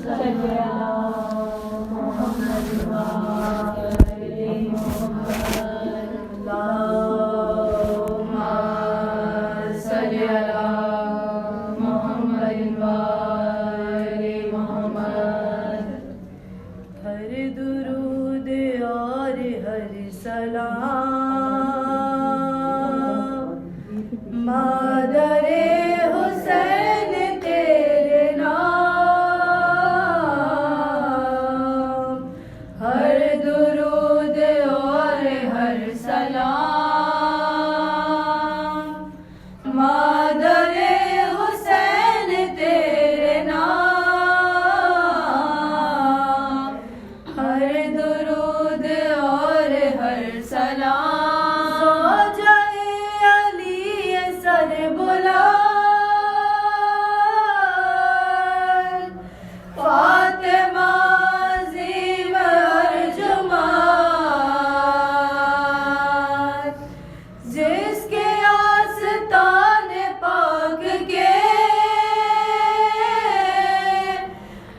صلی علی محمد وآل محمد اللہم صلی علی محمد وآل محمد ہر درود اور ہر سلام مادر حسین تیرے نام ہر درود اور ہر سلام مادر حسین تیرے نام ہر درود اور ہر سلام جائے علی سر بلند فاطمہ عظیم ارجمند جس کے آستان پاک کے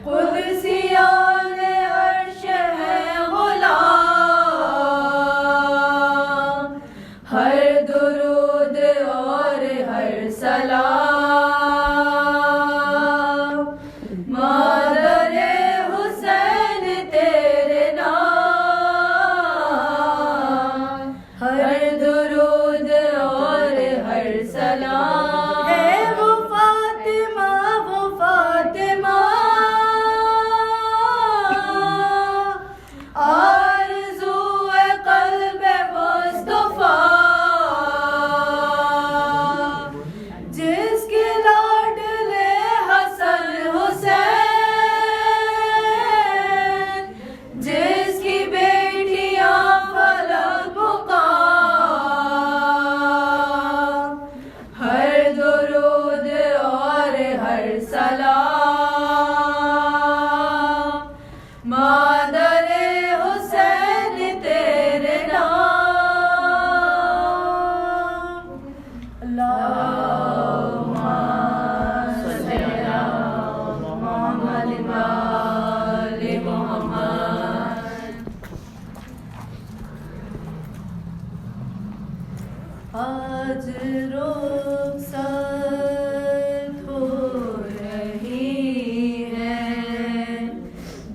قدسیان عرش ہے غلام ہر درود اور ہر سلام مادر حسین تیرے نام ہر درود اور ہر سلام ہے وہ فاطمہ آرزو قلب مصطفیٰ جس کے لاڈلے حسن حسین جس کی بیٹیاں فلک مقام ہر درود اور ہر سلام مادر حسین تیرے نام اللہم صلی علی محمد وآل محمد آج رخصت ہو رہی ہے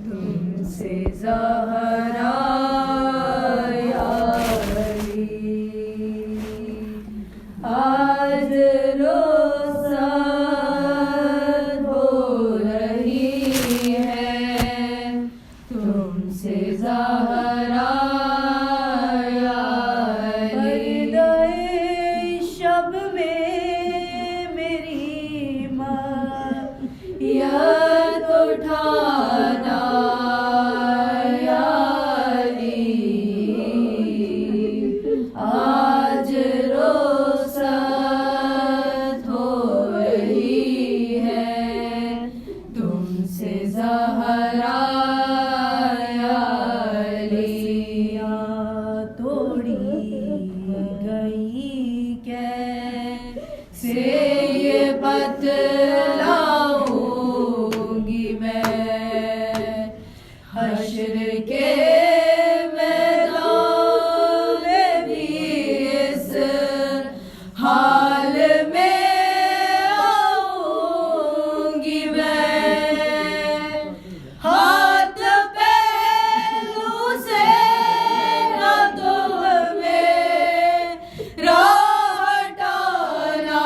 تم سے زہرا یا علی آج رخصت ہو رہی ہے تم سے زہرا یا علی شب میں میری یاد اٹھانا یا علی آج رخصت ہو رہی ہے تم سے زہرا یا علی توڑی گئی کیسے یہ بتلاؤں گی میں حشر کے میدان میں بھی اس حال میں آؤں گی میں ہاتھ پہلو سے نہ تمہیں راہ ہٹانا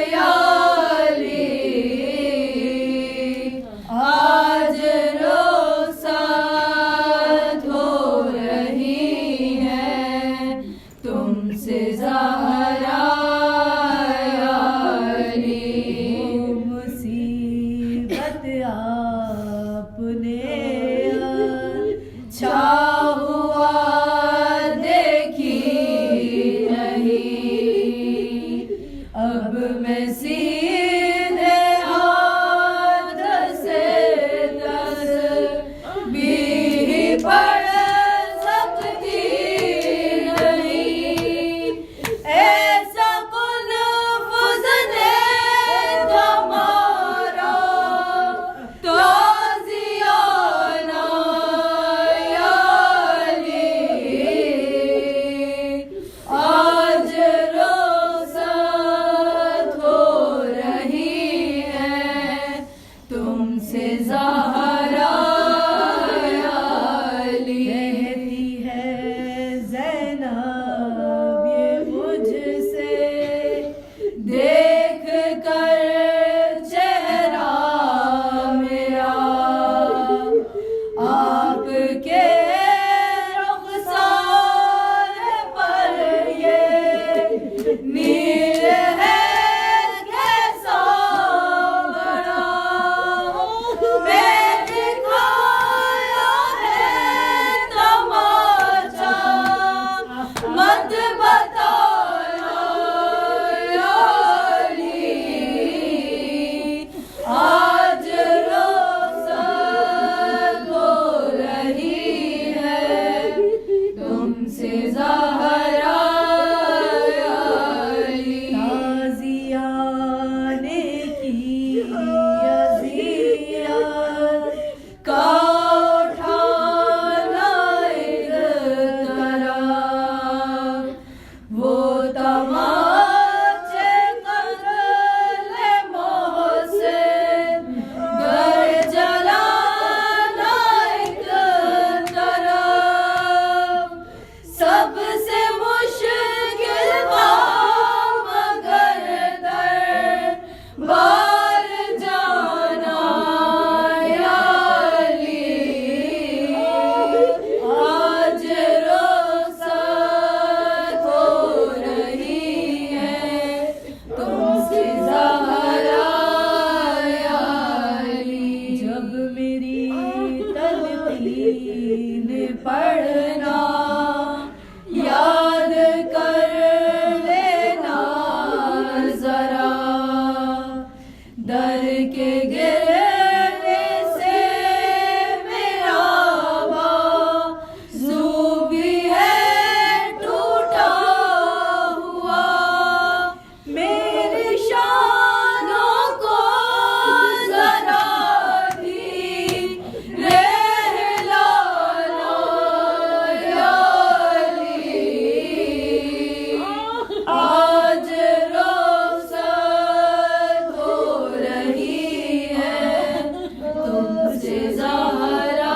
یا علی آج رخصت ہو رہی ہے تم سے زہرا یا علی مصیبت آپ نے اچھا ہوا دیکھی نہیں اب میں سیدھے ہاتھ سے تسبیح پڑھ سکتی نہیں ایسا کن فضنے تمہارا تو سے زہرا علی کہتی ہے زینب یہ مجھ سے دیکھ کر چہرہ میرا آپ کے رخسار پر یہ نیل ہے کیسا بڑا میں دکھایا ہے تماشا مت بتایا علی آج رخصت ہو رہی ہے تم سے زہرا علی تازیہ نے کی اذیت کا اٹھانا ایک طرح وہ تماچے قتل محسن گھر جلانا ایک طرف سب سے مشکل کام مگر دربار جانا علی آج رخصت ہو رہی ہے تم سے زہرا علی جب میری تلقین پڑھنا یاد کر لینا ذرا در کے گرنے سے میرا بازو بھی ہے ٹوٹا ہوا میری شانوں کو ذرا بھی رہلانا علی آج رخصت ہو رہی ہے تم سے زہرا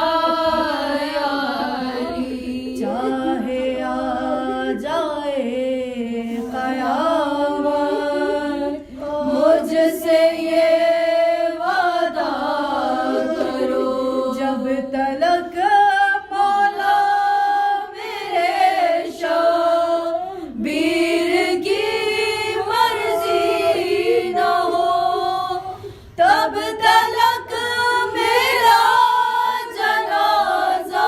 علی چاہے آ جائے قیامت مجھ سے یہ وعدہ کرو جب تلک مولا میرے شبیر کی مرضی نہ ہو تب تلک میرا جنازہ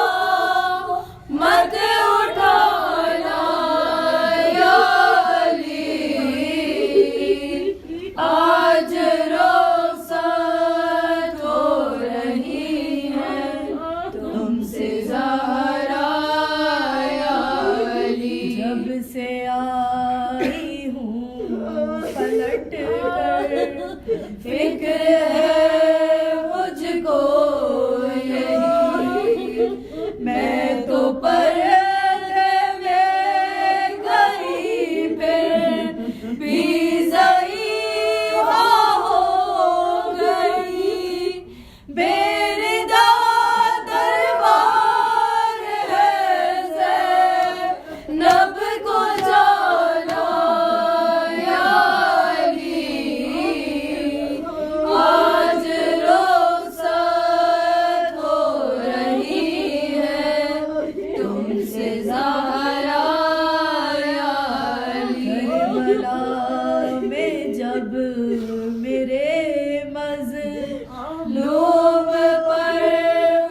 مت اٹھانا علی آج رخصت ہو رہی ہے تم سے زہرا علی جب سے آئی ہوں پلٹ کر فکر ہے مجھ کو یہی میں تو پردے میں گئی پھر بھی ضعیفہ ہو گئی بیردا دربار ہے زینب کو جانا علی آج رخصت ہو رہی ہے تم سے زہرا علی کربلا میں جب میرے لوم پر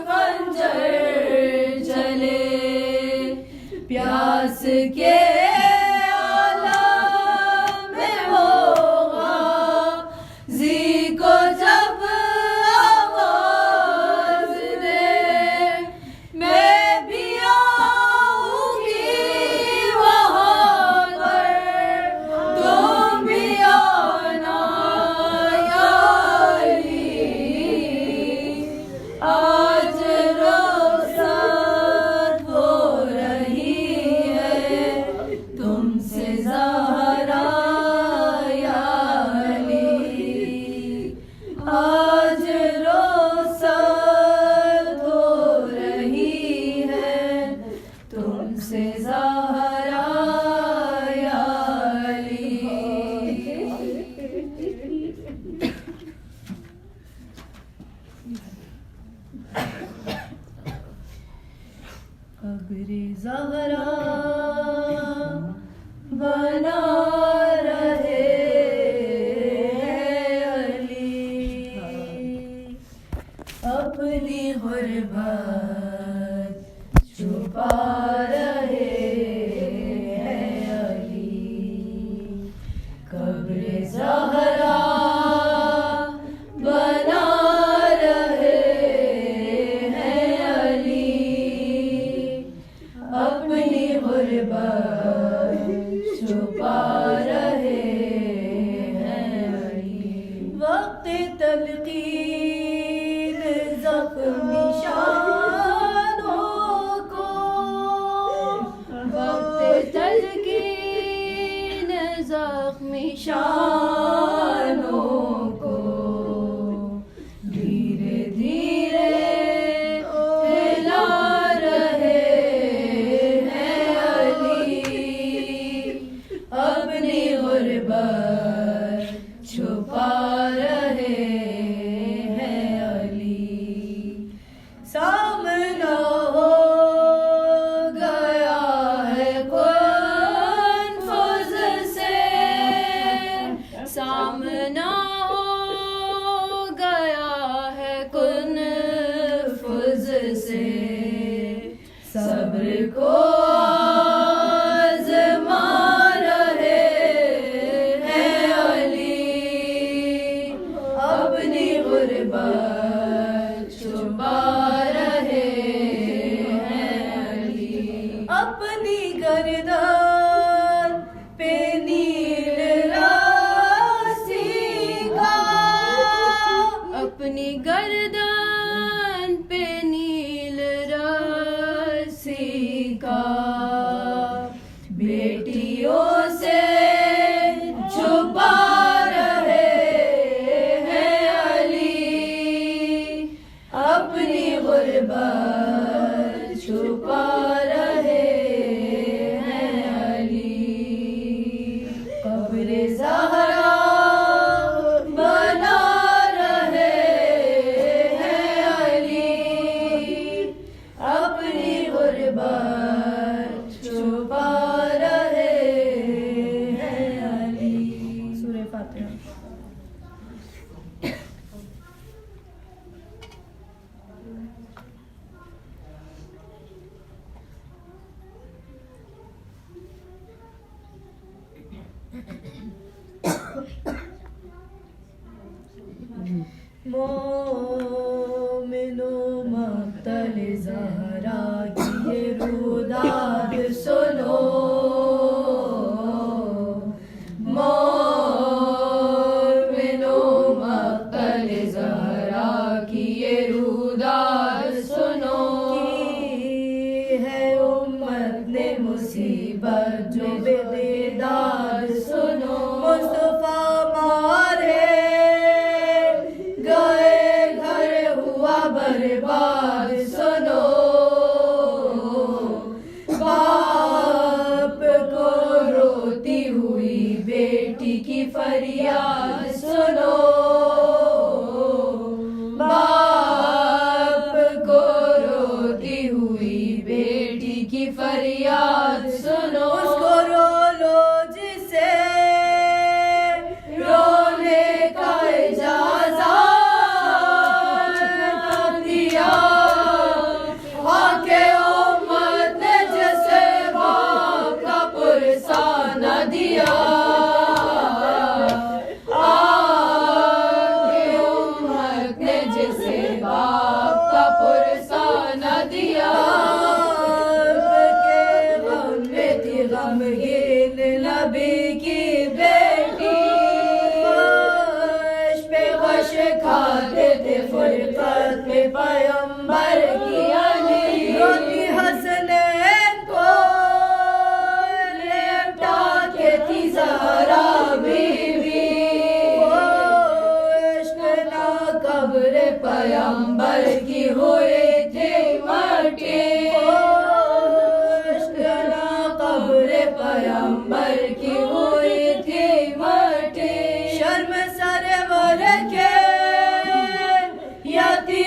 خنجر چلے پیاس کے عالم میں ہوگا زی کو جب آواز دے میں بھی آؤں گی وہاں پر تم بھی آنا علی آج رخصت ہو رہی ہے قبر زہرا بنا رہے علی، اپنی غربت چھپا رہے ہیں علی، قبر زہرا بنا رہے ہیں علی، اپنی غربت چھپا رہے ہیں علی، وقت تلقین زخمی شانوں کو، وقت تلقین زخمی شانوں کو، دھیرے دھیرے ہلا رہے ہیں علی، اپنی غربت چھپا رہے ہیں علی، سامنا ہو گیا ہے کنفذ سے، سامنا ہو گیا ہے کنفذ سے، صبر کو آزما رہے ہیں علی، اپنی غربت چھپا رہے ہیں علی، اپنی گردن پہ نیل راسی کا، اپنی گردن پہ نیل راسی کا، بیٹیوں سے چھپا رہے ہیں علی، اپنی غربت چھپا رہے ہیں علی، قبر زہرا بنا رہے ہیں علی، اپنی غربت چھپا رہے ہیں علی۔ سورہ فاتحہ۔ مومنو مقتل زہرا کی یہ روداد سنو، مومنو مقتل زہرا کی یہ روداد سنو، کی ہے امت نے مصیبت جو بے دیدار سنو، مصطفیٰ مارے گئے گھر ہوا برباد سنو، باپ کو روتی ہوئی بیٹی کی فریاد سنو، باپ کو روتی ہوئی بیٹی کی فریاد سنو، اس کو رو لو جسے رونے کا اجازت دیا، آکے امت نے جسے باپ کا پرسہ نہ دیا، آکے امت نے جسے باپ کا پرسہ نہ دیا، کے غم میں تھی غمگین نبی کی بیٹی، غش پہ غش کھاتے تھے فرقت میں پیمبر کی علی، روتی حسنین کو لپٹا کے تھی زہرا بیوی، عشق نہ قبر پیمبر کی ہوئی تھی مٹی، عشق نہ قبر پیمبر کی ہوئی تھی مٹی، شرم سرور کے یتیم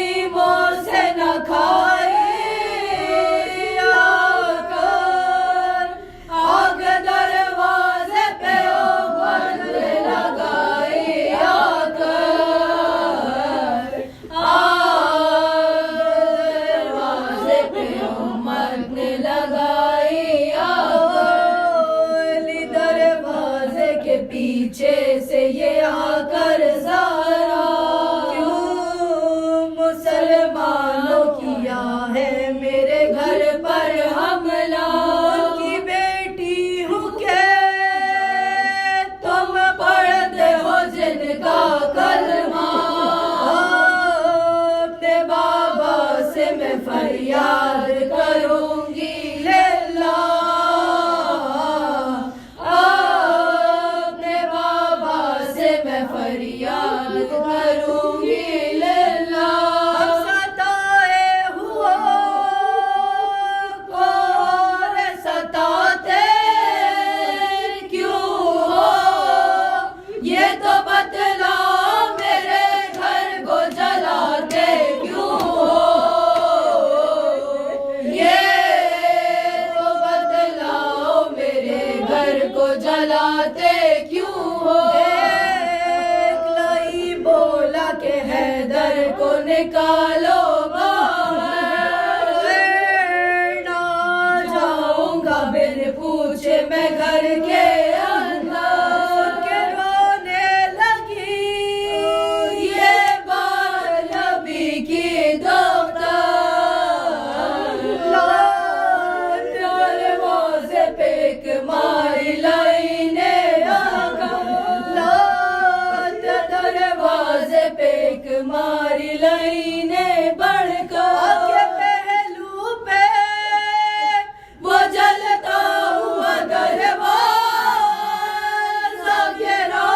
مسلمانوں کیا ہے میرے گھر پر حملہ، ان کی بیٹی ہوں کہ تم پڑھتے ہو جن کا کلمہ، اپنے بابا سے میں فریاد کروں گی للہ، اپنے بابا سے میں فریاد کروں گی للہ۔ ہم ستائے ہوا کو ستاتے کیوں ہو، یہ تو بتلاؤ میرے گھر کو جلاتے کیوں ہو، یہ تو بتلاؤ میرے گھر کو جلاتے کیوں ہو۔ ایک لائی بولا کہ حیدر کو نکالو باہر، نہ جاؤں گا بن پوچھے میں گھر کے اندر، کہ رونے لگی یہ بات نبی کی دختر، دروازے پہ ایک ماری لائی نے آگا، دروازے پہ ایک ماری لائی نے بڑھ کر کے پہلو پہ وہ جلتا ہوا دروازہ گرا،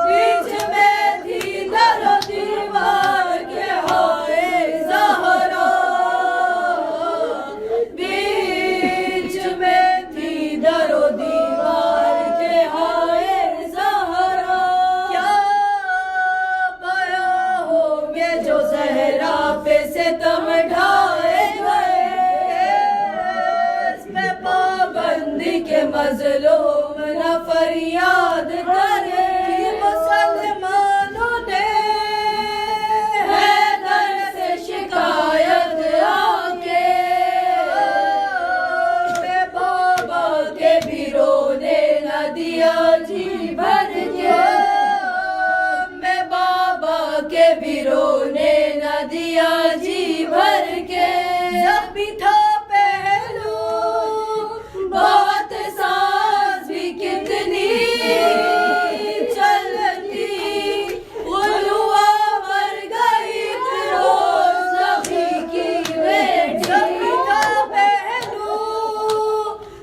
بیچ میں تھی در و دیوار کے ہائے زہرا، بیچ میں تھی در و دیوار کے ہائے زہرا۔ کیا پایا ہوں گے جو زہرا پہ ستم ڈھائے گئے، اس میں پابندی کے مظلوم نہ فریاد کرے، مسلمانوں نے حیدر سے شکایت آکے، اپنے بابا کے بھی رونے نہ دیا جی بھر کے، میں بابا کے بھی رونے نہ دیا جی بھر کے، جب بھی تھا پہلو بہت سانس بھی کتنی چلتی، غلوہ مر گئی روز نبی کی بیٹی، جب بھی تھا پہلو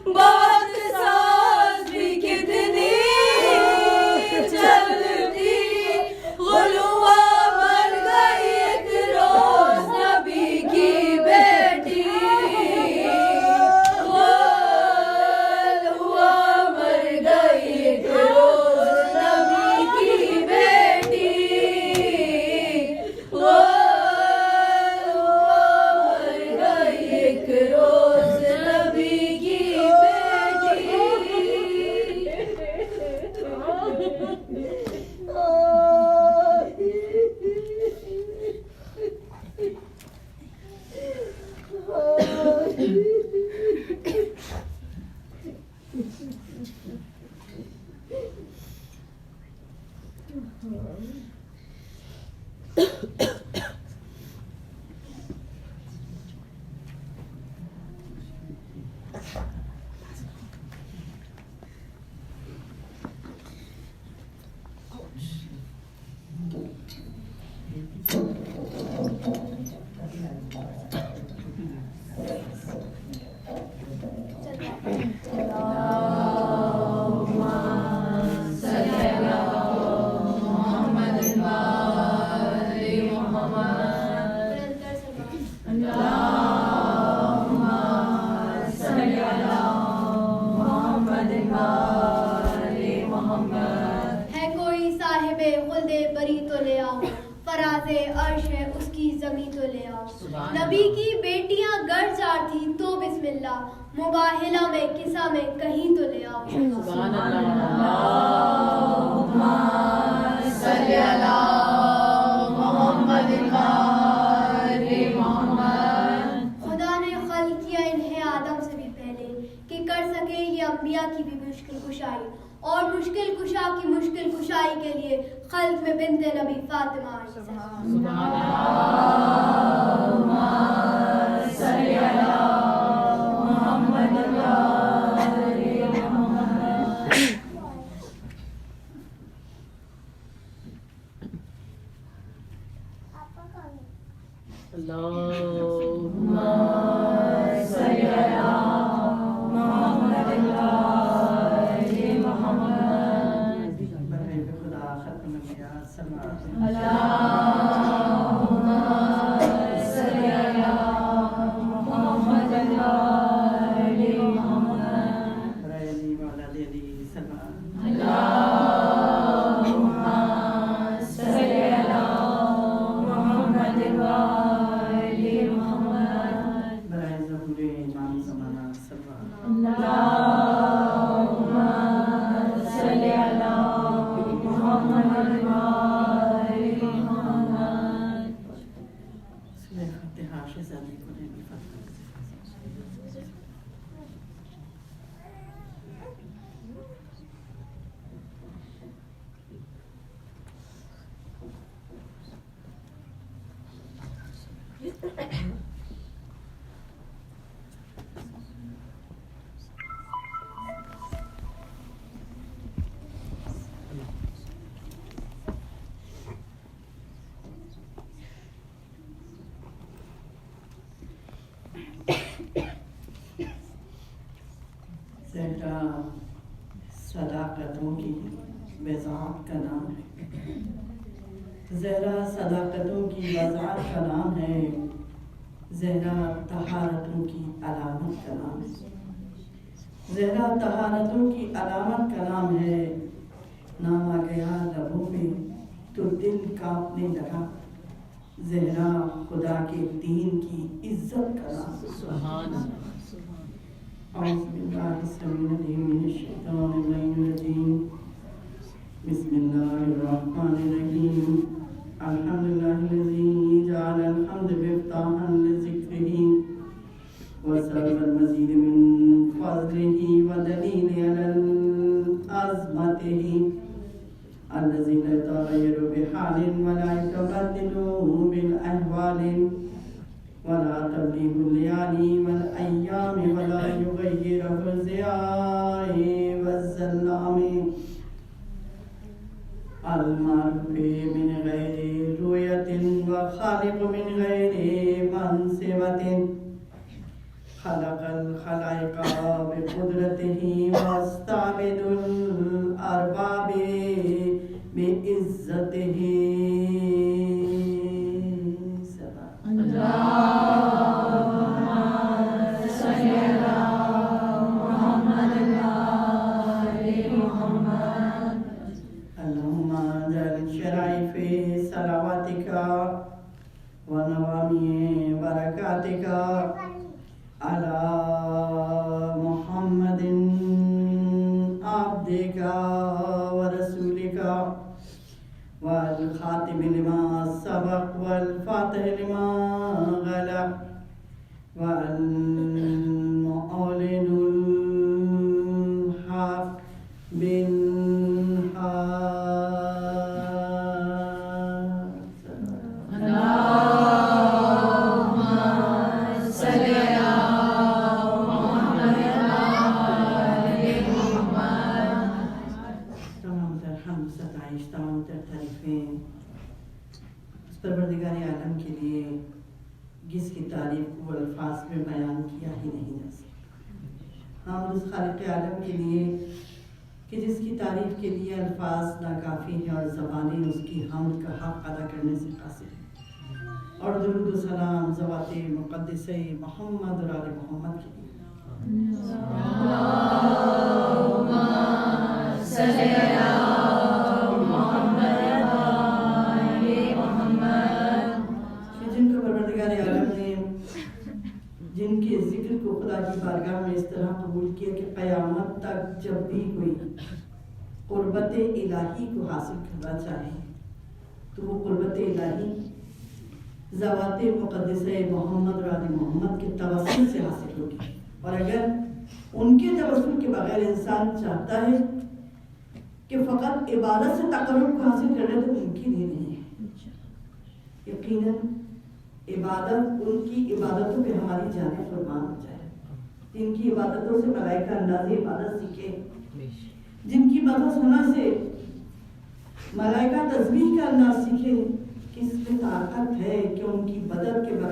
بہت سانس بھی کتنی چلتی، غلوہ مر گئی ایک روز نبی کی بیٹی، غلوہ مر گئی ایک روز نبی کی بیٹی، غلوہ مر گئی ایک روز نبی کی ہے کوئی صاحب خلد بری تو لے آؤ، فراز عرش ہے اس کی زمیں تو لے آؤ، نبی کی بیٹیاں گھر جار تھی تو بسم اللہ، مباہلہ میں قصہ میں کہیں تو لے آؤ۔ سبحان اللہم صلی علی محمد وآل محمد۔ خدا نے خلق کیا انہیں آدم سے بھی پہلے کہ کر سکے یہ انبیاء کی بھی مشکل کشائی، اور مشکل کشا کی مشکل کشائی کے لیے خلق میں بنت نبی فاطمہ آئی۔ سبحان اللہ۔ اللہم صلی علی محمد وآل محمد برائے خدا ختم الانبیاء صلی اللہ علیہ وسلم اللہم صلی علی محمد وآل محمد برائے علی مولا علی صلی اللہ علیہ وسلم اللہم صلی علی محمد وآل محمد برائے ظہور امام زمانہ صلی اللہ علیہ وسلم اللہم صلی علی محمد وآل محمد سورہ فاتحہ شہزادی کو نے بھی فتح زہرا صداقتوں کی وضاحت کا نام ہے زہرا صداقتوں کی وضاحت کا نام ہے زہرا طہارتوں کی علامت کا نام ہے زہرا طہارتوں کی علامت کا نام ہے نام آ گیا لبوں میں تو دل کانپنے لگا زہرا خدا کے دین کی عزت کا نام ہے سبحان اللہ أعوذ بالله السميع العليم من الشيطان اللعين الرجيم بسم الله الرحمن الرحيم الحمد لله الذي جعل الحمد مفتاحا لذكره وسبب المزيد من فضله ودليل على عظمته الذي لا يتغير بحال ولا يتبدل بالأحوال ولا تبليغ الليالي والأيام ولا يغيره الزياء والظلام المعروف من غير رؤية وخالق من غير منصبة خلق الخلائق بقدرته واستعبد الأرباب بعزته ونوامي بركاتك على محمد عبدك ورسولك والخاتم لما سبق والفاتح لما غلق والمعلن الحق بالحق پروردگار عالم کے لیے جس کی تعریف کو الفاظ میں بیان کیا ہی نہیں جا سکتا ہم اس خالق عالم کے لیے کہ جس کی تعریف کے لیے الفاظ ناکافی ہیں اور زبانیں اس کی حمد کا حق ادا کرنے سے قاصر ہیں اور درود و سلام ذوات مقدسہ محمد اور آل محمد کے لیے اللہم صلی علی جن کو پروردگار عالم نے جن کے ذکر کو خدا کی بارگاہ میں اس طرح قبول کیا کہ قیامت تک جب بھی کوئی قربت الہی کو حاصل کرنا چاہے تو وہ قربت الہی ذوات مقدسہ محمد اور آل محمد کے توسل سے حاصل ہوگی اور اگر ان کے توسل کے بغیر انسان چاہتا ہے کہ فقط عبادت سے تقرب کو حاصل کرنا تو ممکن ہی نہیں ہے یقیناً عبادت ان کی عبادتوں پہ ہماری جانیں قربان ہو جائے جن کی عبادتوں سے ملائکہ اندازی عبادت سیکھے جن کی بات سنا سے ملائکہ تسبیح کا انداز سیکھے کہ اس میں طاقت ہے کہ ان کی بدت کے بغیر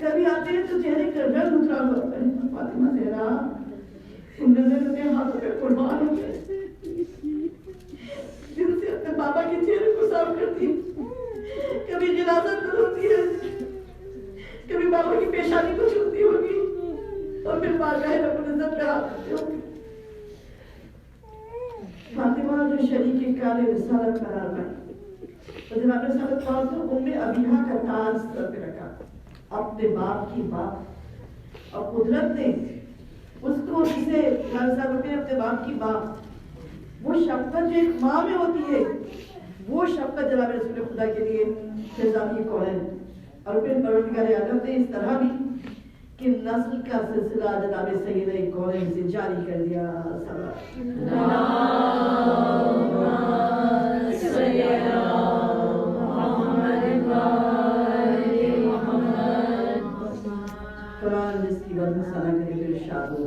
کبھی آتے ہیں تو چہرے کا رنگ اترا ہوتا ہے. فاطمہ زہرا نظر اپنے ہاتھوں پہ قربان ہوتے ہیں، دل سے اپنے بابا کے چہرے کو صاف کرتی ہے. کبھی جنازہ ہوتی ہے، کبھی بابا کی پیشانی کو چھوتی ہوگی اور پھر بارگاہ رب العزت پہ ہاتھ رکھتے ہوگی. فاطمہ جو شریک کار رسالت قرار پائی، تو جناب رسالت پاک تو ام ابیہا کا تاج سر پہ رکھا، اپنے باپ کی باپ. اور قدرت نے اس کو جسے اپنے باپ کی باپ، وہ شفقت جو ایک ماں میں ہوتی ہے، وہ شفقت جناب رسول خدا کے لیے فضائی کونین. اور پھر پروردگار عالم نے اس طرح بھی کہ نسل کا سلسلہ جناب سیدہ کونین سے جاری کر دیا. قرآن جس کی بات مسئلہ کرے پھر ارشاد ہو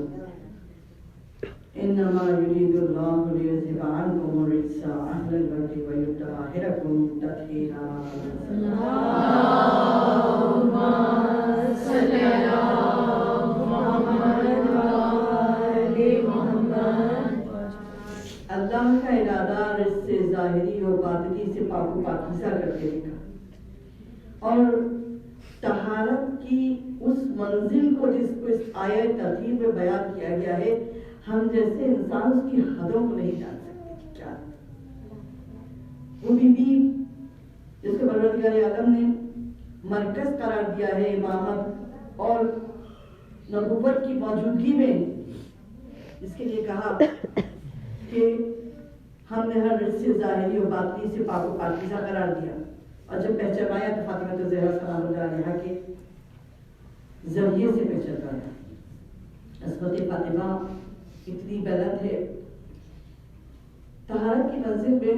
انما یرید اللہ لیذہب عنکم الرجس اہل البیت ویطہرکم تطہیرا. اللہم صلی علی محمد وآل محمد. اللہ کا ارادہ رجس سے ظاہری اور باطنی سے پاک و پاکیزہ کرتے دیکھا، اور طہارت کی اس منزل کو جس کو اس آیت ترتیب میں بیان کیا گیا ہے، ہم جیسے انسان اس کی حدوں کو نہیں جان سکتے. کیا وہ بی بی جس کو پروردگار عالم نے مرکز قرار دیا ہے امامت اور نبوت کی موجودگی میں، اس کے لیے کہا کہ ہم نے ہر رجس سے ظاہری و باطنی سے پاک و پاکیزہ قرار دیا. اور جب پہچانایا تو فاطمہ زہرا سلام اللہ علیہا کے ذریعے سے پہچانایا. عصمت فاطمہ اتنی بلند ہے. طہارت کی منزل میں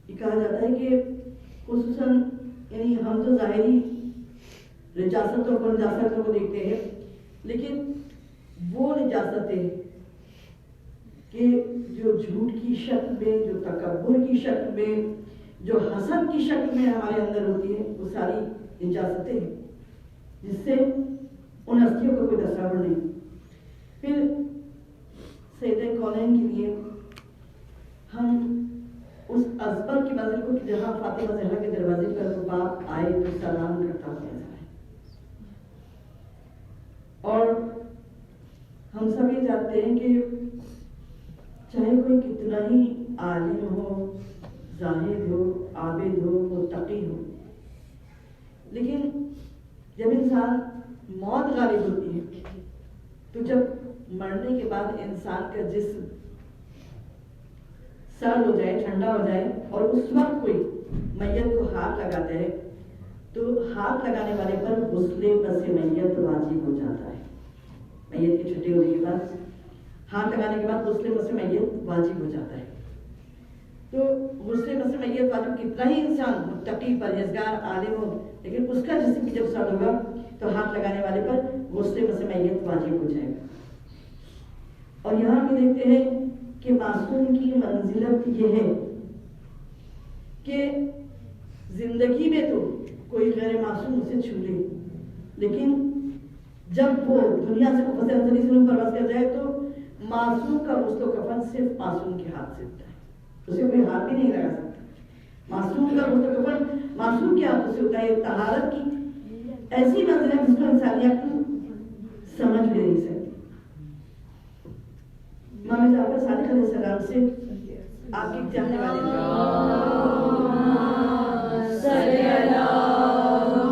یہ کہا جاتا ہے کہ خصوصاً یعنی ہم تو ظاہری نجاستوں کو نجاستوں کو دیکھتے ہیں، لیکن وہ نجاستیں کہ جو جھوٹ کی شکل میں، جو تکبر کی شکل میں، جو حسد کی شکل میں ہمارے اندر ہوتی ہے، وہ ساری نجاستیں ہیں جس سے ان ہستیوں کا کوئی تصور نہیں. پھر سیدہ کونین کے لیے ہم اس ازبر کی منزل کو جہاں فاطمہ زہرا کے دروازے پر وہ باپ آئے تو سلام کرتا ہوا جائے. اور ہم سب یہ جانتے ہیں کہ چاہے کوئی کتنا ہی عالم ہو، زاہد ہو، عابد ہو، متقی ہو، لیکن جب انسان موت غالب ہوتی ہے تو جب مرنے کے بعد انسان کا جسم سرد ہو جائے، ٹھنڈا ہو جائے، اور اس وقت کوئی میت کو ہاتھ لگاتا ہے تو ہاتھ لگانے والے پر غسل پس میت واجب ہو جاتا ہے. میت کی چھٹی ہونے کے بعد ہاتھ لگانے کے بعد غسل پس میت واجب ہو جاتا ہے. تو غسل پس میت واجب کتنا ہی انسان متقی پرہیزگار عالم ہو، لیکن اس کا جسم بھی جب سرد ہوگا تو ہاتھ لگانے والے پر غسل پس میت واجب ہو جائے گا. اور یہاں بھی دیکھتے ہیں کہ معصوم کی منزلت یہ ہے کہ زندگی میں تو کوئی غیر معصوم اسے چھو لے، لیکن جب وہ دنیا سے مفصل سلوم پرواز کر جائے تو معصوم کا غسل و کفن صرف معصوم کے ہاتھ سے ہوتا ہے، اسے کوئی ہاتھ بھی نہیں لگا سکتا. معصوم کا غسل و کفن معصوم کے ہاتھ سے ہوتا ہے. طہارت کی ایسی منزل ہے جس کو انسانیت سمجھ بھی نہیں سکتی. امام جعفر صادق علیہ السلام سے آپ کے چاہنے والے صلی علی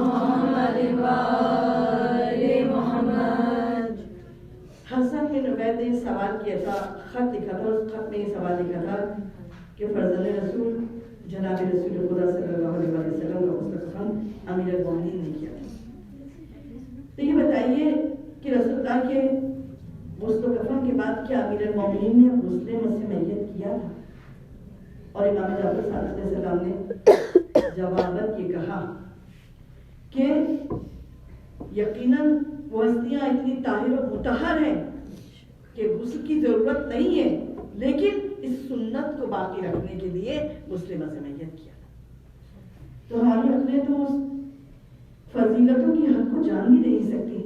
محمد وآل محمد. حسن بن عبید نے سوال کیا تھا، خط لکھا تھا، اس خط میں یہ سوال لکھا تھا کہ فرزند رسول جناب رسول خدا صلی اللہ علیہ وسلم کا غسل کفن امیر المومنین نے کیا تھا. تو یہ بتائیے کہ رسول اللہ کے غسل کفن کے بعد کیا امیر المومنین نے غسل مس میت کیا تھا؟ اور امام جعفر صادق علیہ السلام نے جواباً یہ کہا کہ یقیناً وہ ہستیاں اتنی طاہر و مطہر ہیں کہ غسل کی ضرورت نہیں ہے، لیکن اس سنت کو باقی رکھنے کے لیے غسل مس میت کیا. تو ہماری اپنے تو فضیلتوں کی حد کو جان بھی نہیں سکتی.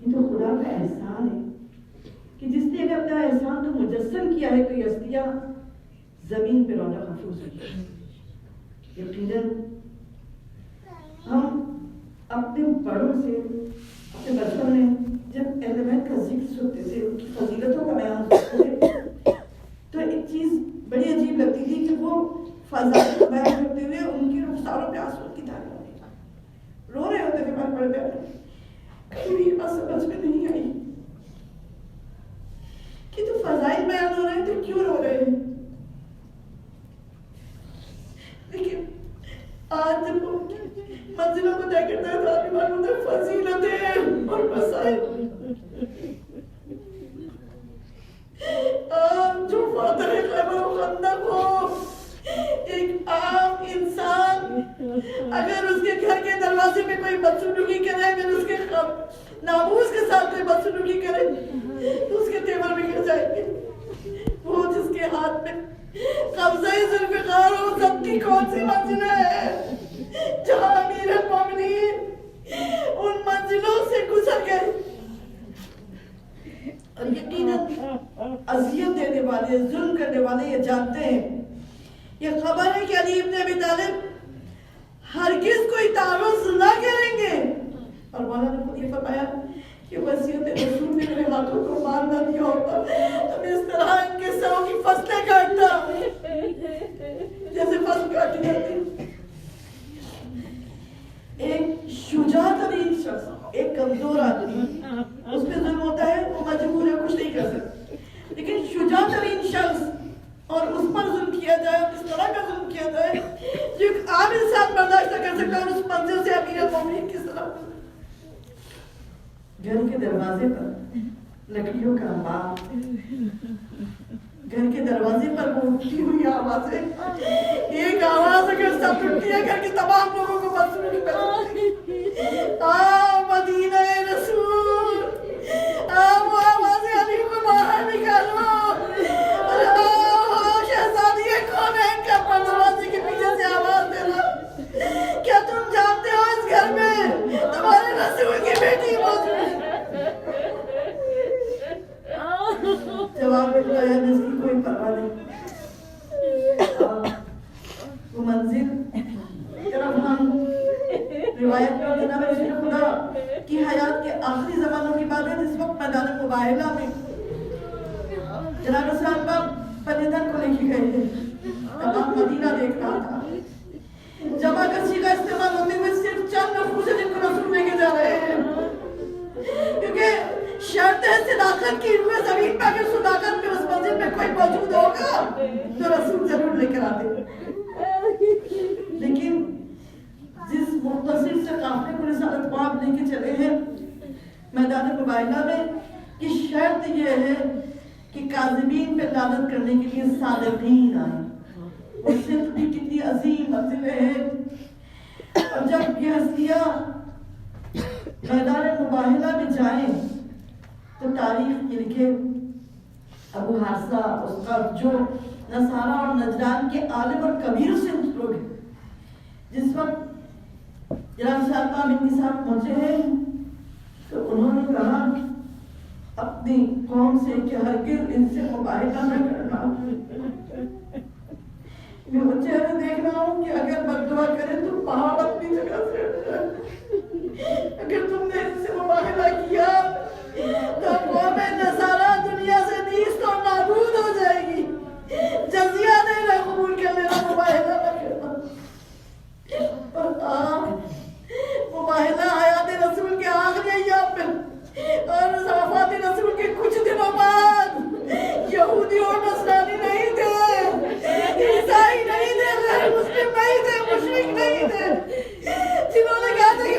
یہ تو خدا کا احسان ہے کہ جس نے اگر اپنا احسان تو مجسم کیا ہے تو یہ ہستیاں زمین پہ رونق افروز ہوئی. یقیناً ہم اپنے بڑوں سے اپنے بچپن میں جب اہل بیت کا ذکر سنتے تھے، ان کی فضیلتوں کا بیان سنتے تھے، تو ایک چیز بڑی عجیب لگتی تھی کہ وہ فضائل کو بیان کرتے ہوئے ان کی رخساروں پہ آنسو کی دھاریں رو رہے ہوتے تھے. بڑے بڑے کبھی بھی بات سمجھ میں نہیں آئی کہ تو فضائل بیان ہو رہے ہیں تو کیوں رو رہے ہیں. لیکن آج جب وہ منزلوں کو طے کرتا ہے تو آپ کی معلوم ہے فضیلتیں اور مسائل جو فاتح خیبر و خندق ہو، ایک عام انسان اگر اس کے گھر کے دروازے پہ کوئی بدسلوکی کرے، اگر اس کے ناموس کے ساتھ کوئی بدسلوکی کرے تو اس کے تیور میں گر جائیں گے. وہ جس کے ہاتھ میں قبضہ ذوالفقار ہو، سب کی کون سی منزل ہے جہاں امیر المومنین ان منزلوں سے گزر گئے. اور یقیناً اذیت دینے والے، ظلم کرنے والے یہ جانتے ہیں. یہ خبر ہے کہ علی ابن ابی طالب ہرگز کوئی تعرض نہ کریں گے. اور مولا نے خود یہ فرمایا کہ وصیت رسول نے میرے ہاتھوں کو مار نہ دیا ہوتا تو میں اس طرح ان کے سروں کی فصلیں کاٹتا جیسے فصل کاٹی جاتی. ایک شجاع ترین شخص، ایک کمزور آدمی، اس پہ ظلم ہوتا ہے، وہ مجبور ہے، کچھ نہیں کر سکتا. لیکن شجاع ترین شخص اور اس پر ظلم کیا جائے، اور اس طرح کا ظلم کیا جائے جو ایک عام انسان برداشت نہ کر سکتا، اور اس منزل سے امیر المومنین کس طرح. گھر کے دروازے پر لکڑیوں کا انبار، گھر کے دروازے پر وہ اٹھتی ہوئی آوازیں، ایک آواز اگر سب اٹھتی ہے گھر کے تمام لوگوں کو مسئول کرتی. آ مدینہ رسول، آ وہ آوازیں علی کو باہر نکالو، اور آ شہزادی کونین کا پر دروازے کے پیچھے سے آواز دینا. کیا تم جانتے ہو اس گھر میں تمہارے رسول کی بیٹی موجود ہے؟ جواب ملتا ہے اس کی کوئی پرواہ نہیں. وہ منزل طرف ہم روایت میں جناب رسول خدا کی حیات کے آخری زمانوں کی بات ہے، جس وقت میدان مباہلہ میں جناب رسول پاک پنجتن کو لے کے گئے تھے. تمام مدینہ دیکھ رہا تھا. جمع کسی کا استعمال ہوتے ہوئے صرف چند نفوس جن کو رسول لے کے جا رہے ہیں، کیونکہ شرط ہے صداقت کی. روئے زمین پہ اگر صداقت میں اس منزل میں کوئی موجود ہوگا تو رسول ضرور لے کر آتے. لیکن جس مختصر سے قافلے کو رسالت پاک لے کے چلے ہیں میدان مباہلہ میں، کی شرط یہ ہے کہ کاذبین پہ لعنت کرنے کے لیے صادقین آئیں. اور صرف بھی کتنی عظیم منزلیں ہیں. اور جب یہ ہستیاں میدان مباہلہ میں جائیں تو تاریخ یہ لکھے ابو حارثہ اس کا جو نصارہ اور نجران کے عالم اور کبیر سے لوگ ہیں، جس وقت جناب صاحب بن صاحب پہنچے ہیں تو انہوں نے کہا اپنی قوم سے کہ ہرگز ان سے مباہلہ نہ کرنا. میں وہ چہرے دیکھ رہا ہوں کہ اگر بددعا کرے تو پہاڑ اپنی جگہ سے ہٹ جائے. اگر تم نے ان سے مباہلہ کیا تو قوم نصارہ دنیا سے نیست اور نابود ہو جائے گی. جزیہ دینا قبول کر لینا، مباہلہ نہ کرنا. اور مباہلہ حیات رسول کے آخری ایام میں اور وفات رسول کے کچھ دنوں بعد یہودی اور نصرانی نہیں تھے، عیسائی نہیں تھے، غیر مسلم نہیں تھے، مشرک نہیں تھے، جنہوں نے کہا تھا کہ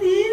3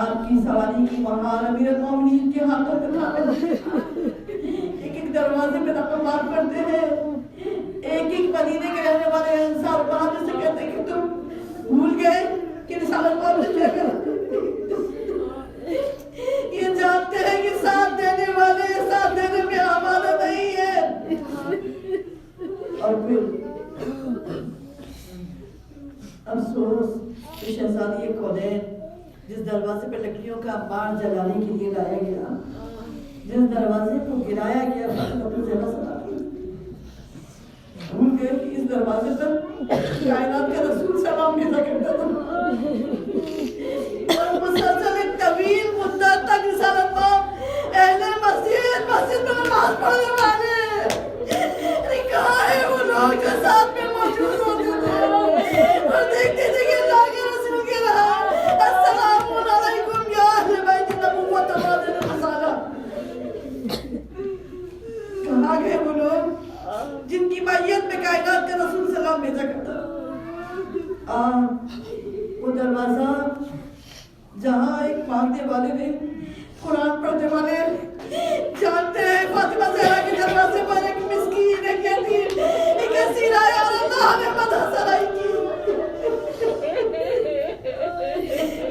آپ کی سواری کی مہار امیر المومنین کے ہاتھوں پہ تھا. ایک ایک دروازے پہ رقمات کرتے ہیں. ایک ایک مدینے کے رہنے والے انصار وہاں سے کہتے ہیں کہ تم بھول گئے کہ رسالت پاک نے کیا کرا. یہ جانتے ہیں کہ ساتھ دینے والے ساتھ دینے میں آمادہ نہیں ہے. اور پھر افسوس کہ شہزادی کونین جس دروازے پہ لکڑیوں کا انبار جلانے کے لیے لایا گیا, جس دروازے کو گرایا گیا, بھول گئے کہ اس دروازے پر کائنات کا رسول سلام بھیجا کرتا تھا. اور مسلسل ایک طویل مدت تک رسالت پاک اہل مسجد میں نماز پڑھنے والے کہاں ہے وہ لوگ جو ساتھ میں موجود ہوتے تھے اور دیکھتے تھے کہ اللہ کے رسول کے رہا السلام علیکم یا اہل بیت النبوت تبادل الرسالہ. کہاں گئے وہ لوگ جن کی معیت میں کائنات کا رسول سلام بھیجا کرتا. وہ دروازہ جہاں ایک مانگنے والے نے قرآن پڑھنے والے جانتے ہیں فاطمہ زہرا کے دروازے پر ایک مسکین ایک یتیم ایک اسیر آیا اور اللہ نے مدد سرائی کی.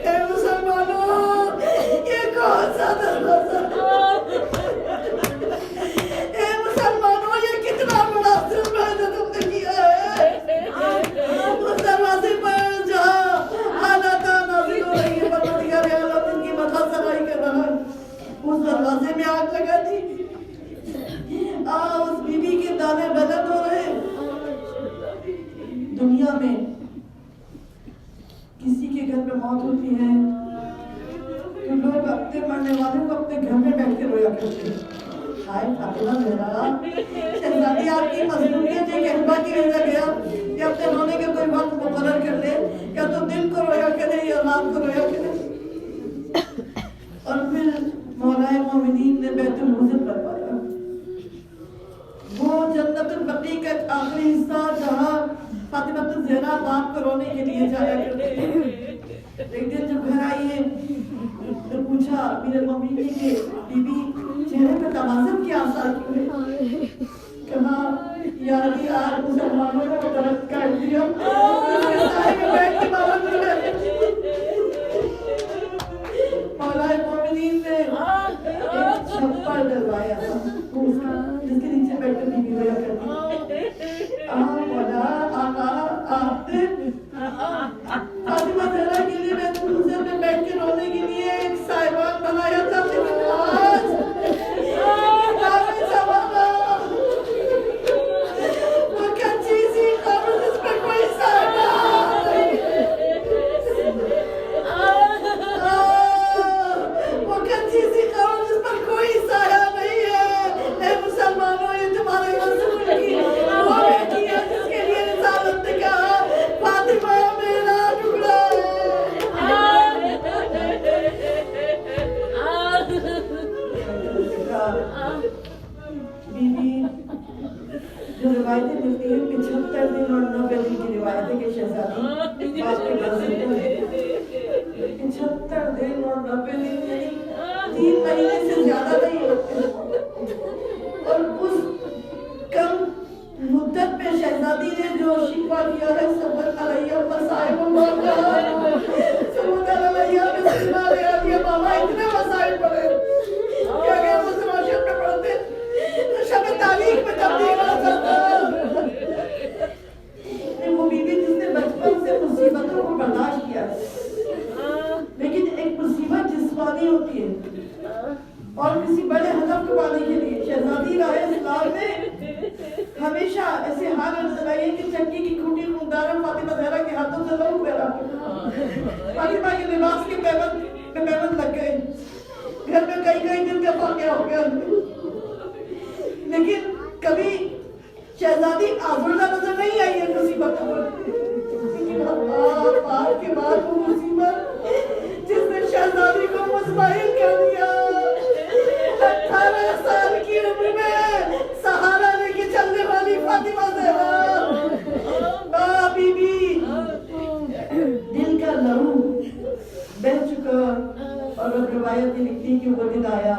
اے مسلمانوں یہ کون سا دروازہ ہے؟ اے مسلمانوں یہ کتنا بڑا ظلم ہے جو تم نے کیا ہے. اس دروازے پر جہاں حالات نازل ہو رہی ہے پروردگار عالم ان کی مدد سرائی کر رہا ہے, اس دروازے میں آگ لگا دی. اس بی بی کے دانے بلند ہو رہے. دنیا میں کسی کے گھر میں موت ہوتی ہے تو لوگ اپنے مرنے والوں کو اپنے گھر میں بیٹھ کے رویا کرتے ہیں. ہائے فاطمہ زہرا, شہزادی آپ کی مظلومیت ایک احبا کی وجہ گیا کہ اپنے رونے کے کوئی وقت مقرر کر لے, یا تو دن کو رویا کرے یا رات کو رویا کرے. اور پھر مولا مومنین نے بیت المعزل بنوایا, وہ جنت البقیع کا آخری حصہ جہاں فاطمہ زہرا باپ کو رونے کے لیے جایا کرتے ہیں. ایک دن جب گھر آئی ہے تو پوچھا امیر المومنین کے بی بی چہرے پہ تباسم کے آثار کیوں ہے؟ کہا یا علی آج مسلمانوں کو درد کر دیا مولا مومنین نے ایک چھپر ڈلوایا جس کے نیچے بیٹھ کر بی بی رویا کرتی. مولا آقا آپ نے فاطمہ زہرا کے لیے بیت المعزل میں بیٹھ کے رونے کے لیے ایک سائبان بنایا تھا, لیکن آج وہ کچی سی قبر جس پہ کوئی سائبان نہیں ہے, وہ کچی سی قبر جس پر کوئی سایہ نہیں ہے. اے مسلمانوں یہ تمہارے رسول کی وہ بیٹی ہے جس کے لیے رسالت نے کہا فاطمہ میرا ٹکڑا بی بی جو روایتیں ملتی ہیں 75 دن اور 90 دن کی روایت ہے کہ شہزادی باپ کے گھر سے 75 دن اور 90 دن یعنی 3 مہینے سے زیادہ نہیں ہوتے. اور اس کم مدت میں شہزادی نے جو شکوہ کیا ہے سبت علیہ مسائب اللہ کا سبت علیہ مسئلہ لے آدیا بابا اتنے مسائب پڑے کہ اگر وہ سماشت میں پڑھتے تو شب تاریخ میں تبدیل ہو سکتا. وہ بی بی جس نے بچپن سے مصیبتوں کو برداشت کیا ہے, لیکن ایک مصیبت جسمانی ہوتی ہے اور کسی بڑے ہدف کو پانے کے لیے شہزادی راہ اسلام نے ہمیشہ ایسے حالت چلائی ہے کہ چکی کی کھوٹی خوندار فاطمہ زہرا کے ہاتھوں سے لوگ بہرا فاطمہ کے لباس کے پیمند لگ گئے. گھر میں کئی دن کا واقعہ ہو گیا, لیکن کبھی شہزادی آزردہ نظر نہیں آئی ہے مصیبتوں پر. لیکن پار کے بعد وہ مصیبت جس نے شہزادی کو مطمئن کر دیا, 18 سال کی عمر میں سہارا لے کے چلنے والی فاطمہ زہرا بی بی دل کا لہو بہہ چکا اور اب روایت یہ لکھتی کہ وہ دن آیا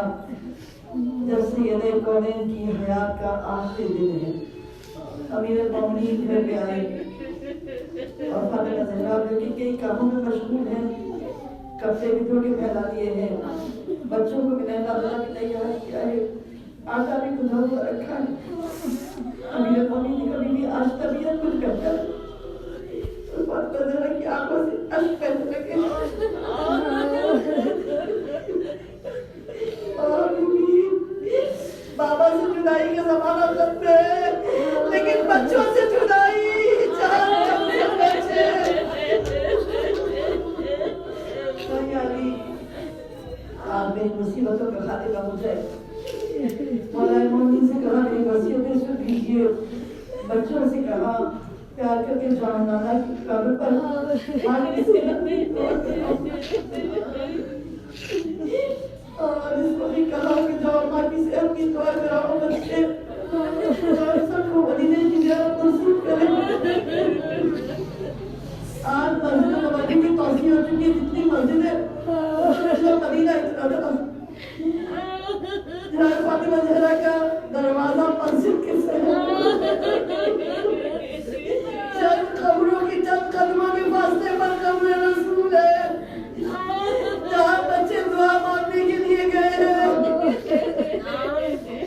جب سید کونین کی حیات کا آخری دن ہے. امیر المومنین گھر پہ آئے اور فاطمہ زہرا جو کہ کئی کاموں میں مشغول ہیں، کپڑے بھی دھو کے پھیلا دیے ہیں، بچوں کو بھی نہلا دھلا کے تیار کیا ہے، آٹا بھی گندھا ہوا رکھا ہے. امیر المومنین نے کبھی بھی آج طبیعت کچھ کرتا ہے تو فاطمہ زہرا کی آنکھوں سے اشک بہنے لگے. اور بابا سے جدائی کا زمانہ ختم ہے لیکن بچوں سے جدائی جان بچے. آپ میری مصیبتوں کا خاتمہ ہو جائے. مولا مومنین سے کہا میری وصیتیں سن لیجیے. بچوں سے کہا پیار کر کے جان نانا کی قبر پر آنے سے اور اس کو بھی کہا کہ جاؤ ماں کی صحت کی دعا کراؤ بچے اور سب کو مدینے کی زیارت نصیب کرے. آج مسجد نبوی کی توسیع ہو چکی ہے. جتنی مسجد ہے مدینہ اتنا تھا. جناب فاطمہ زہرا کا دروازہ مسجد کے سے چند قبروں کی چند قدموں کے فاصلے پر قبر رسول ہے جہاں بچے دعا مانگنے کے لیے گئے ہیں.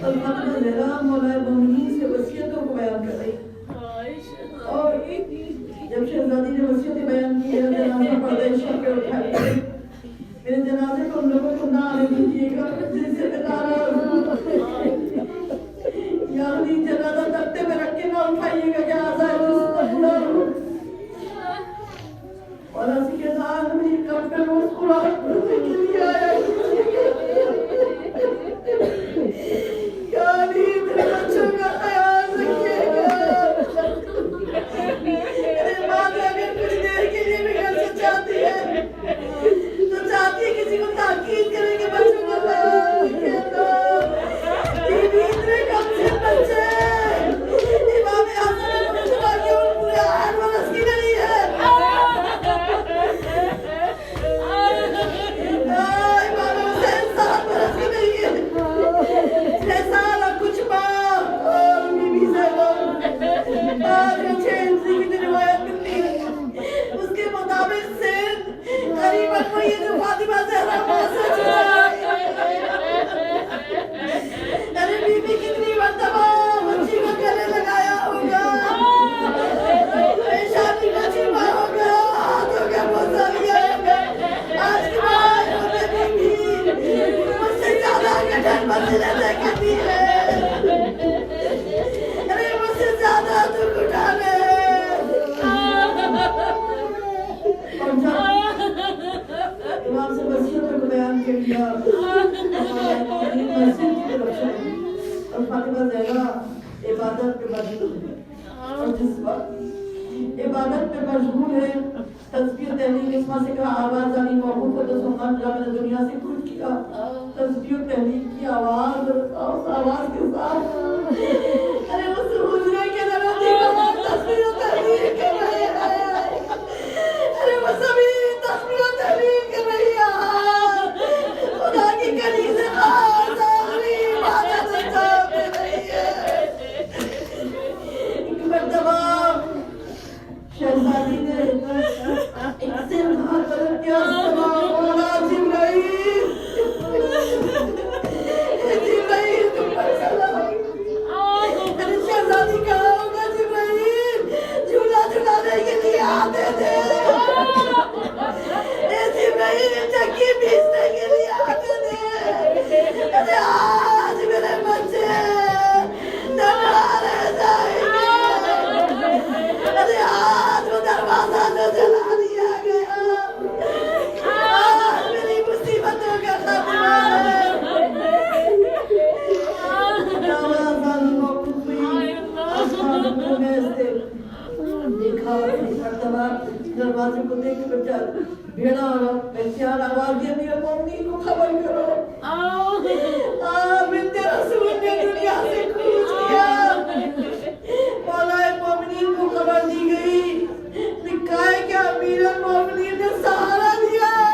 فاطمہ زہرا مولا مومنین سے وصیتوں کو بیان کر رہی اور جب شہزادی نے وصیتیں بیان کی ہے جنازہ پردہ شب کے اٹھائیے میرے جنازے کو ان لوگوں کو نہ آنے دیجیے گا جن سے میں ناراض ہوں. یعنی جنازہ تختے میں رکھ کے نہ اٹھائیے گا کہ آزاد اور اسی کے ساتھ میری کم پہ روز قرآن پڑھنے کے لیے آیا. یعنی میرے بچوں کا خیال رکھیے گا. میرے ماں نے اگر کچھ دیر کے لیے بھی گھر سے چاہتی ہے تو چاہتی ہے کسی کو تاکید کرے کہ بچوں کا خیال رکھیے گا. اتنے کم سے بچے امام حسن نے چھپا کے ان پورے 8 برس کی نہیں ہے. امام حسین 7 برس کی نہیں ہے. 6 سال اور کچھ ماہ اور بی بی زینب 5 یا 6 انسی کی روایت ملتی ہے. اس کے مطابق سے قریباً وہی ہے جو فاطمہ زہرا ماں سے چھپائی. ارے بی بی کتنی مرتبہ بچی کو گلے لگایا ہوگا, پریشانی کا چھپا ہوگا, ہاتھوں کا بوسہ لیا ہوگا. آج کی بات ہوتے بی بی مجھ سے زیادہ گٹھن منزلیں طے کرتی ہے. ارے مجھ سے زیادہ دکھ اٹھانے امام سے وصیتوں کو بیان کر لیا. اور فاطمہ زہرا عبادت پہ مشغول ہے اور جس وقت عبادت پہ مشغول ہے تسبیح تحلیل اسما سے کہا آواز آنی موقوف کو تو سلمان جا میں نے دنیا سے کچھ کیا. تسبیح تحلیل کی آواز اور اس آواز کے ساتھ ارے اس حجرے کے دروازے پر تسبیح تحلیل کر رہے ہیں. ارے وہ سبھی تسبیح تحلیل کر رہی ہے. خدا کی کلی سے خاص آخری عبادت انجام دے رہی ہے. ایک مرتبہ شہزادی نے ایک سے ہاتھ بدل کیا السلام علیکم جبرائیل. جبرائیل تم پر سلام. ارے شہزادی کہا ہوگا جبرائیل جھولا جھولانے کے لیے آتے تھے. جبرائیل چکی پیسنے کے لیے آتے تھے. ارے آج میرے بچے تنہا رہ جائیں گے. ارے آج وہ دروازہ نہ جلا دیا گیا. آج میری مصیبتوں کا خاتمہ ہے. دیکھا مرتبہ دروازے کو دیکھ بچہ بھیڑا اور بہتیار آواز دیا میرے مومنین کو خبر کرو. بنت رسول نے دنیا سے کوچ کیا. مولا مومنین کو خبر دی گئی. لکھا ہے کہ امیر المومنین نے سہارا دیا ہے.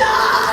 4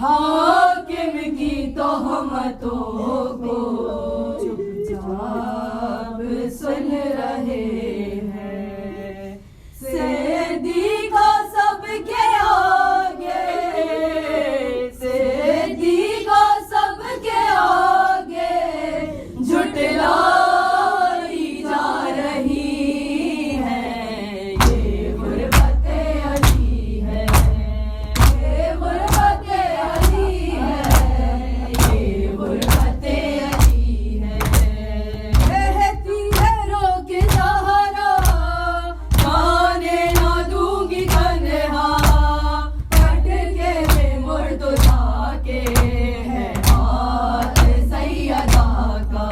حاکم کی تہمتوں کو چپ چاپ سن رہے ہیں. سیدی کا سب کے آگے، سیدی کا سب کے آگے جھٹلائی جا رہی ہے. یہ غربت علی ہے، یہ غربت علی ہے، یہ غربت علی ہے. کہتی ہے رو کے سہارا گانے نہ دوں گی تنہا، پٹ کے میں مرتضیٰ کے ہے ہاتھ سیدہ کا.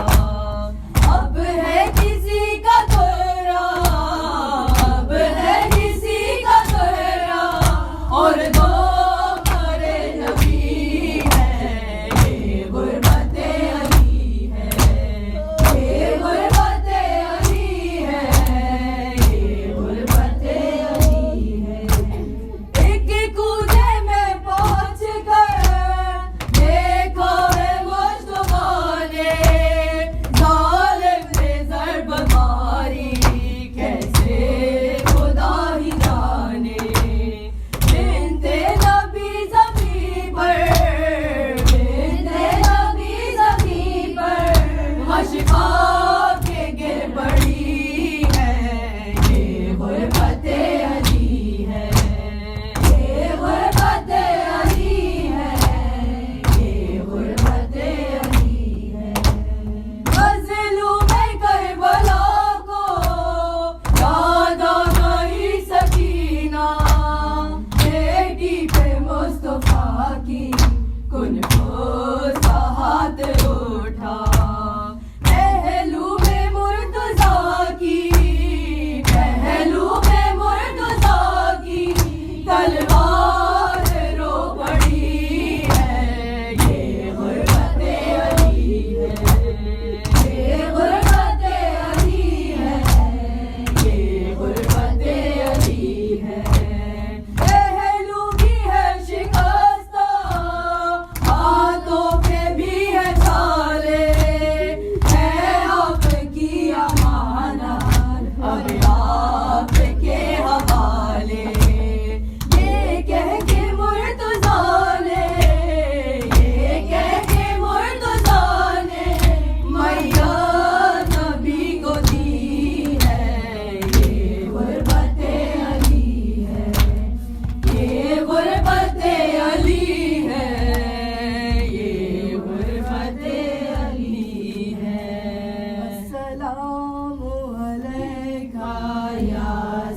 اب ہے کسی کا تورا، اب ہے کسی کا تورا، اور دو مرے نبی ہے. یہ غربت علی ہے، یہ غربت علی ہے، یہ غربت علی ہے. ایک کودے میں پہنچ کر دیکھا ہے مصطفیٰ نے، ظالم نے ضرب ماری کیسے خدا ہی جانے. بنتے نبی زمین پر، بنتے نبی زمین پر مشقا کے گر پڑی ہے. یہ غربت علی ہے، یہ غربت علی ہے، یہ غربت علی ہے. مظلوم کربلا کو یاد آ گئی سکینہ، بیٹی پہ مصطفیٰ کی کن کو سا ہاتھ اٹھا. پہلو میں مرتضیٰ کی، پہلو میں مرتضیٰ کی تلوار رو پڑی ہے. یہ غربت علی ہے، یہ غربت علی ہے، یہ غربت علی ہے. پہلو بھی ہے شکستہ، ہاتھوں پہ بھی ہے چھالے، ہے آپ کی امانت اب آپ کے حوالے. یہ کہہ کے مرتضیٰ نے، یہ کہہ کے مرتضیٰ نے میاں نبی کو دی ہے. یہ غربت علی ہے، یہ غربت علی ہے، یہ غربت علی ہے. السلام علیکہ یا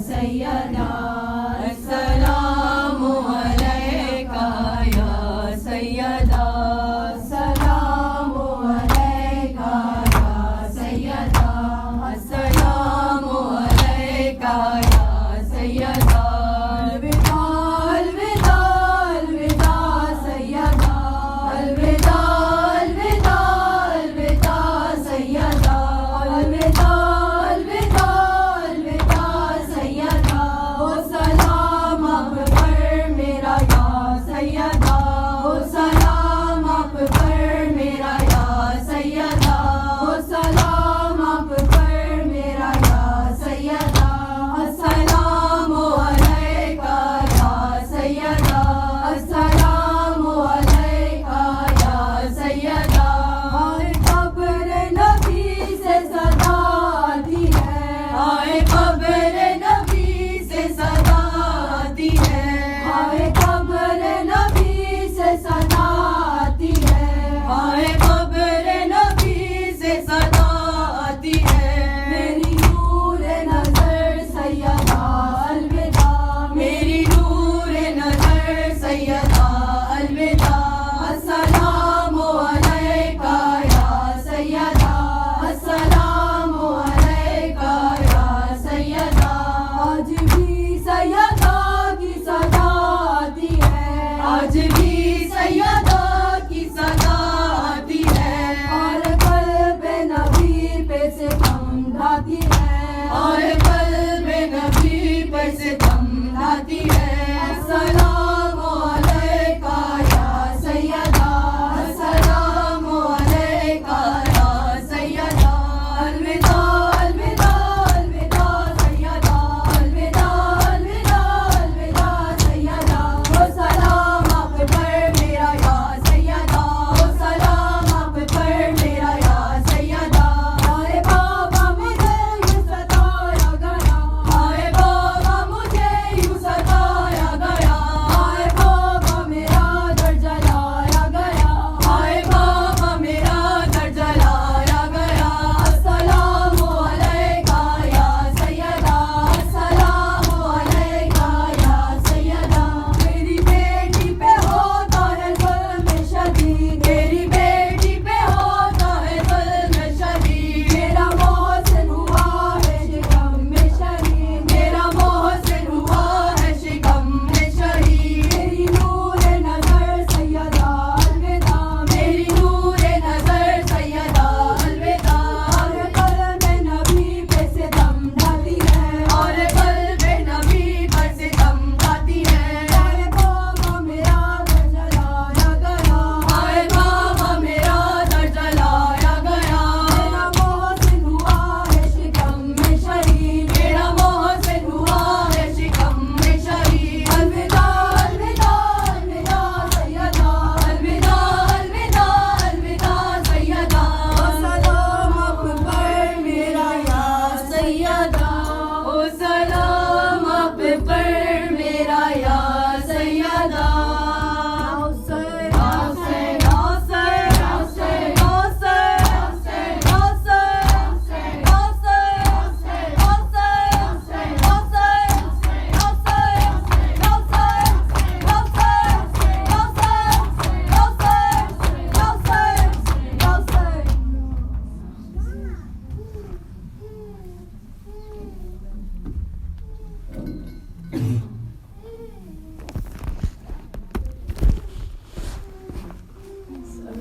سیدہ، السلام علیکہ یا سیدہ، السلام علیکہ یا سیدہ، السلام علیکہ یا سیدہ. الوداع الوداع الوداع سیدہ، الوداع الوداع الوداع سیدہ، الوداع الوداع الوداع سیدہ. وہ سلام آپ پر میرا یا سیدہ، وہ سلام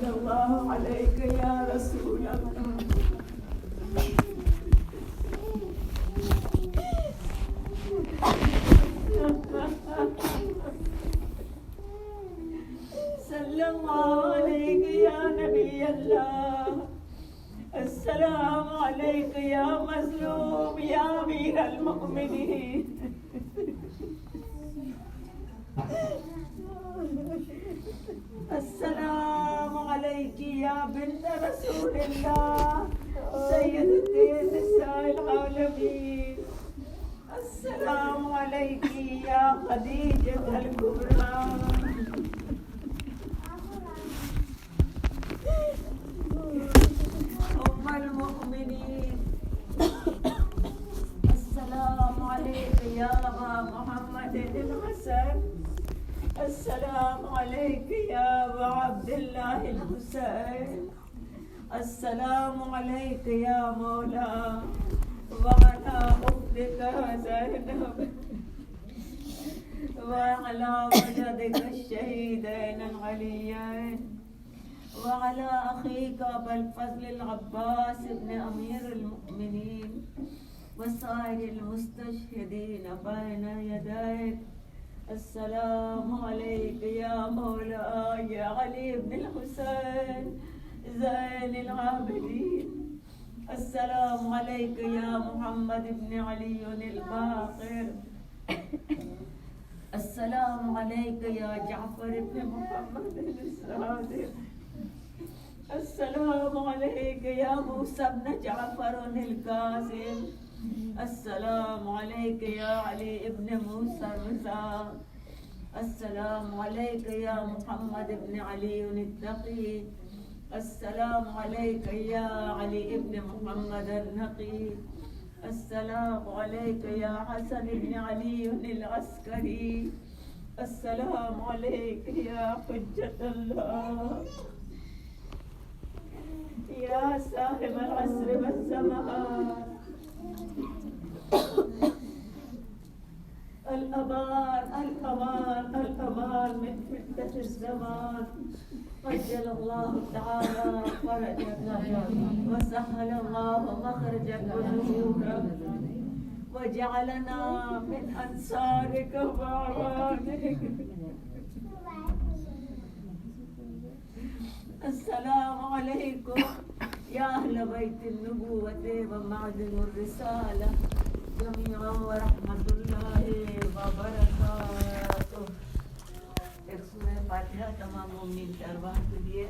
الله عليك يا رسول الله. صلى الله عليك يا نبي الله. السلام عليك يا مظلوم يا أمير المؤمنين. السلام عليك يا بنت رسول الله سيدة نساء العالمين. السلام عليك يا خديجة الكبرى. أم المؤمنين. السلام عليك يا أبا محمد الحسن. السلام عليك يا أبا عبد الله الحسين. السلام عليك يا مولا وعلى أختك زينب وعلى ولدك الشهيدين العليين وعلى أخيك أبا الفضل العباس بن أمير المؤمنين وسائر المستشهدين بين يديك. السلام عليك يا مولاي يا علي بن الحسين زين العابدين. السلام عليك يا محمد بن علي الباقر. السلام عليك يا جعفر بن محمد الصادق. السلام عليك يا موسى بن جعفر الكاظم. السلام عليك يا علي بن موسى الرضا. السلام عليك يا محمد بن علي التقي. السلام عليك يا علي بن محمد النقي. السلام عليك يا حسن بن علي العسكري. السلام عليك يا حجة الله يا صاحب العصر والزمان. الأمان الأمان الأمان من فتنة الزمان. عجل الله تعالى فرجك وسهل الله مخرجك ونشورك وجعلنا من أنصارك وأعوانك. السلام عليكم يا أهل بيت النبوة ومعدن الرسالة جميعا ورحمة الله وبركاته. ایک سورہ فاتحہ تمام مومنین کے ارواح کے لیے